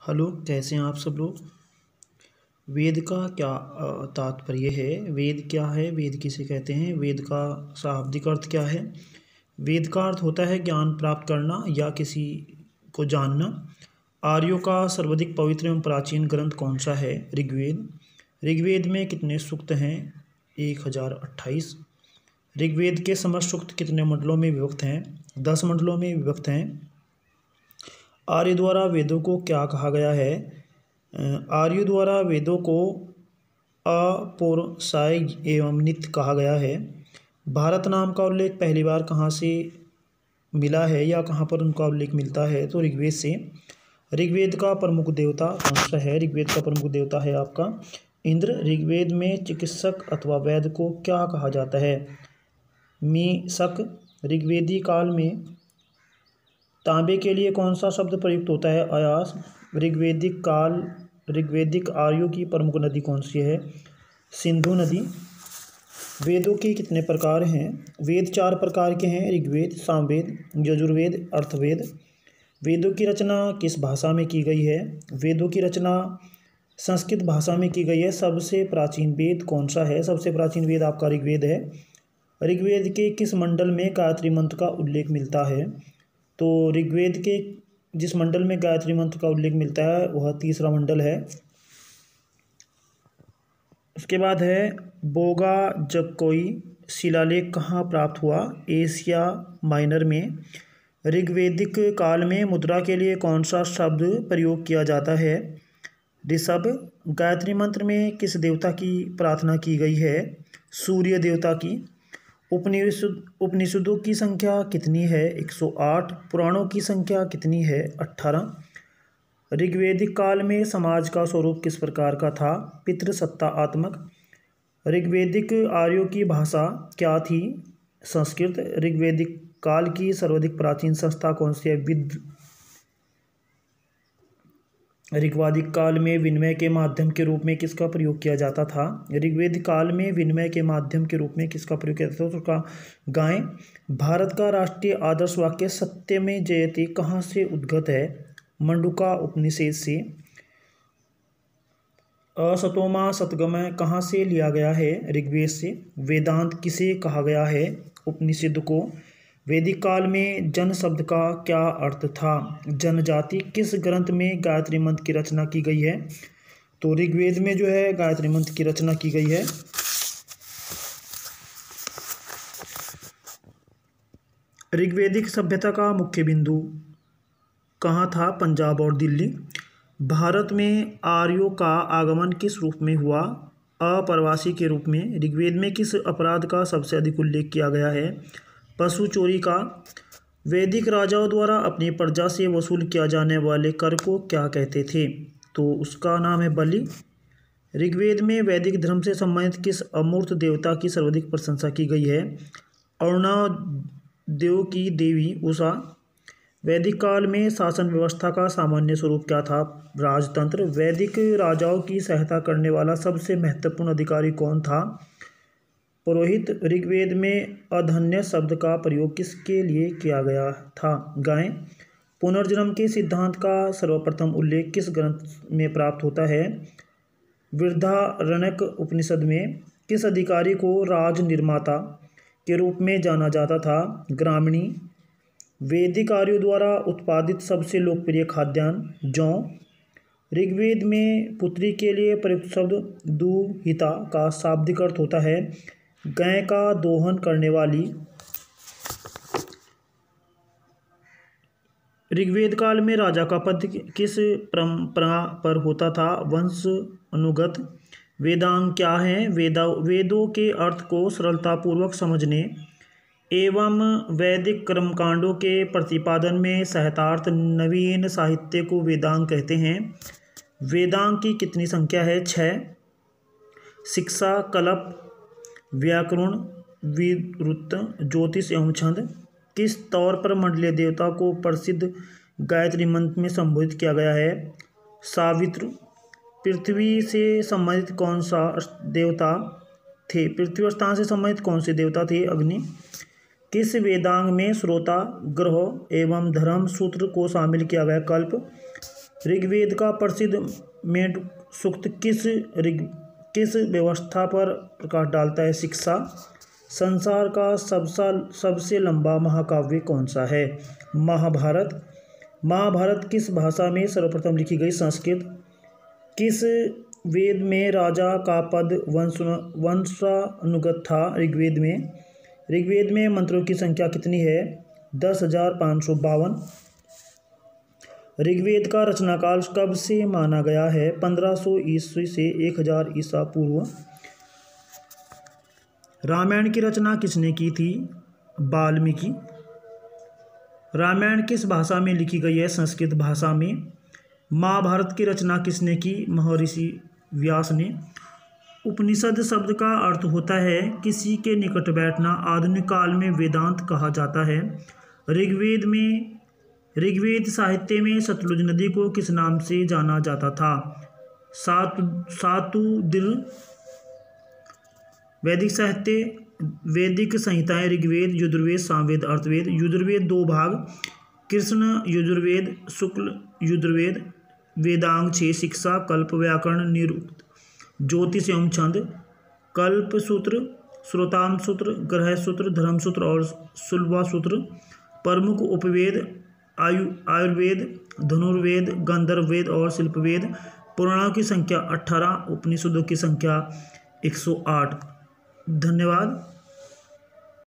Hello, कैसे हैं आप सब लोग। वेद का क्या तात्पर्य है। वेद क्या है, वेद किसे कहते हैं, वेद का शाब्दिक अर्थ क्या है। वेद का अर्थ होता है ज्ञान प्राप्त करना या किसी को जानना। आर्यों का सर्वाधिक पवित्र एवं प्राचीन ग्रंथ कौन सा है। ऋग्वेद। ऋग्वेद में कितने सूक्त हैं। 1028। ऋग्वेद के समस्त सूक्त कितने मंडलों में विभक्त हैं। 10 मंडलों में विभक्त हैं। आर्य द्वारा वेदों को क्या कहा गया है। आर्यों द्वारा वेदों को अपौरुषेय एवं नित्य कहा गया है। भारत नाम का उल्लेख पहली बार कहाँ से मिला है या कहाँ पर उनका उल्लेख मिलता है, तो ऋग्वेद से। ऋग्वेद का प्रमुख देवता कौन सा है। ऋग्वेद का प्रमुख देवता है आपका इंद्र। ऋग्वेद में चिकित्सक अथवा वैद्य को क्या कहा जाता है। मीसक। ऋग्वेदी काल में तांबे के लिए कौन सा शब्द प्रयुक्त होता है। अयास। ऋग्वेदिक आर्यों की प्रमुख नदी कौन सी है। सिंधु नदी। वेदों के कितने प्रकार हैं। वेद 4 प्रकार के हैं। ऋग्वेद, सामवेद, यजुर्वेद, अर्थवेद। वेदों की रचना किस भाषा में की गई है। वेदों की रचना संस्कृत भाषा में की गई है। सबसे प्राचीन वेद कौन सा है। सबसे प्राचीन वेद आपका ऋग्वेद है। ऋग्वेद के किस मंडल में गायत्री मंत्र का उल्लेख मिलता है। तो ऋग्वेद के जिस मंडल में गायत्री मंत्र का उल्लेख मिलता है वह 3रा मंडल है। उसके बाद है बोगा जकोई शिलालेख कहाँ प्राप्त हुआ। एशिया माइनर में। ऋग्वेदिक काल में मुद्रा के लिए कौन सा शब्द प्रयोग किया जाता है। ऋषभ। गायत्री मंत्र में किस देवता की प्रार्थना की गई है। सूर्य देवता की। उपनिषदों की संख्या कितनी है। 108। पुराणों की संख्या कितनी है। 18। ऋग्वेदिक काल में समाज का स्वरूप किस प्रकार का था। पितृसत्तात्मक। ऋग्वेदिक आर्यों की भाषा क्या थी। संस्कृत। ऋग्वेदिक काल की सर्वाधिक प्राचीन संस्था कौन सी है। ऋग्वेदिक काल में विनिमय के माध्यम के रूप में किसका प्रयोग किया जाता था। ऋग्वेदिक काल में विनिमय के माध्यम के रूप में किसका प्रयोग किया जाता था, उसका गाय। भारत का राष्ट्रीय आदर्श वाक्य सत्यमेव जयते कहाँ से उद्गत है। मंडूका उपनिषद से। असतोमा सतगमय कहाँ से लिया गया है। ऋग्वेद से। वेदांत किसे कहा गया है। उपनिषद को। वैदिक काल में जन शब्द का क्या अर्थ था। जनजाति। किस ग्रंथ में गायत्री मंत्र की रचना की गई है। तो ऋग्वेद में जो है गायत्री मंत्र की रचना की गई है। ऋग्वेदिक सभ्यता का मुख्य बिंदु कहाँ था। पंजाब और दिल्ली। भारत में आर्यों का आगमन किस रूप में हुआ। अप्रवासी के रूप में। ऋग्वेद में किस अपराध का सबसे अधिक उल्लेख किया गया है। पशु चोरी का। वैदिक राजाओं द्वारा अपनी प्रजा से वसूल किया जाने वाले कर को क्या कहते थे, तो उसका नाम है बलि। ऋग्वेद में वैदिक धर्म से संबंधित किस अमूर्त देवता की सर्वाधिक प्रशंसा की गई है। अरुणोदय की देवी उषा। वैदिक काल में शासन व्यवस्था का सामान्य स्वरूप क्या था। राजतंत्र। वैदिक राजाओं की सहायता करने वाला सबसे महत्वपूर्ण अधिकारी कौन था। पुरोहित। ऋग्वेद में अधन्य शब्द का प्रयोग किसके लिए किया गया था। गाय। पुनर्जन्म के सिद्धांत का सर्वप्रथम उल्लेख किस ग्रंथ में प्राप्त होता है। बृहदारण्यक उपनिषद में। किस अधिकारी को राज निर्माता के रूप में जाना जाता था। ग्रामणी। वैदिक आर्यों द्वारा उत्पादित सबसे लोकप्रिय खाद्यान्न जौ। ऋग्वेद में पुत्री के लिए प्रयुक्त शब्द दुहिता का शाब्दिक अर्थ होता है गाय का दोहन करने वाली। ऋग्वेद काल में राजा का पद किस परंपरा पर होता था। वंश अनुगत। वेदांग क्या है। वेदों के अर्थ को सरलतापूर्वक समझने एवं वैदिक कर्मकांडों के प्रतिपादन में सहायतार्थ नवीन साहित्य को वेदांग कहते हैं। वेदांग की कितनी संख्या है। 6। शिक्षा, कल्प, व्याकरण, विवृत, ज्योतिष एवं छंद। किस तौर पर मंडलीय देवता को प्रसिद्ध गायत्री मंत्र में संबोधित किया गया है। सावित्र। पृथ्वी से संबंधित कौन सा देवता थे। पृथ्वी स्थान से संबंधित कौन से देवता थे। अग्नि। किस वेदांग में श्रोता, ग्रह एवं धर्म सूत्र को शामिल किया गया। कल्प। ऋग्वेद का प्रसिद्ध मेढ़ सूक्त किस व्यवस्था पर प्रकाश डालता है? शिक्षा। संसार का सबसे लंबा महाकाव्य कौन सा है? महाभारत। महाभारत किस भाषा में सर्वप्रथम लिखी गई? संस्कृत। किस वेद में राजा का पद वंशानुगत था? ऋग्वेद में। ऋग्वेद में मंत्रों की संख्या कितनी है? 10,552। ऋग्वेद का रचनाकाल कब से माना गया है? 1500 ईस्वी से 1000 ईसा पूर्व। रामायण की रचना किसने की थी? वाल्मीकि। रामायण किस भाषा में लिखी गई है? संस्कृत भाषा में। महाभारत की रचना किसने की? महर्षि व्यास ने। उपनिषद शब्द का अर्थ होता है किसी के निकट बैठना। आधुनिक काल में वेदांत कहा जाता है। ऋग्वेद साहित्य में सतलुज नदी को किस नाम से जाना जाता था? सातुदिर। वैदिक साहित्य। वैदिक संहिताएं ऋग्वेद, यजुर्वेद, सामवेद, अर्थवेद। यजुर्वेद 2 भाग: कृष्ण यजुर्वेद, शुक्ल यजुर्वेद। वेदांग 6: शिक्षा, कल्प, व्याकरण, निरुक्त, ज्योतिष एवं छंद। कल्प सूत्र, श्रोताम सूत्र, ग्रह सूत्र, धर्म सूत्र और शुल्बा सूत्र। प्रमुख उपवेद आयुर्वेद, धनुर्वेद, गंधर्व वेद और शिल्पवेद। पुराणों की संख्या 18, उपनिषदों की संख्या 108। धन्यवाद।